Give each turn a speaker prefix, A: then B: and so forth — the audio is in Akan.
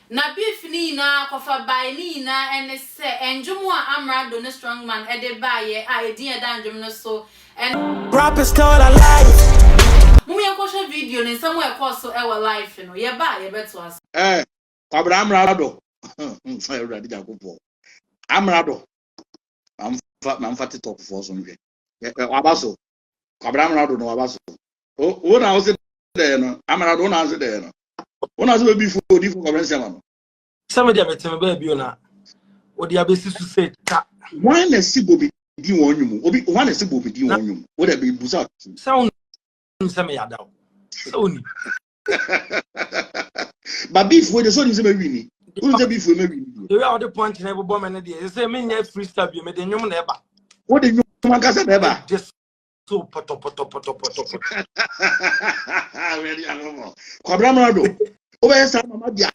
A: Na beef ni na kofa by ni na and say enjumu Amerado no strong man e de buy a edin danjum no so and
B: Rappers told our life.
A: Mu ye kwoshe video ni somewhere course so e wa life no ye ba ye beto as
C: kwabra Amerado everybody jakopo Amerado I'm fat top for some way wabaso kwabra Amerado no wabaso o na o se there no Amerado na se there no o na se be for di for convention no
B: Somebody have a baby on that. What the abyss to say,
C: why na si bobi di wonwum obi why na si bobi di wonwum wo da be busa
B: sound some yada. So,
C: but beef we the so ni se be wini who say beef we me wini
B: the way all the punch never bomb and they say, me, freestyle, you made the new never.
C: what the man ka say never
B: Just so poto.
C: very anomo kwabra Amerado o be sa mama dia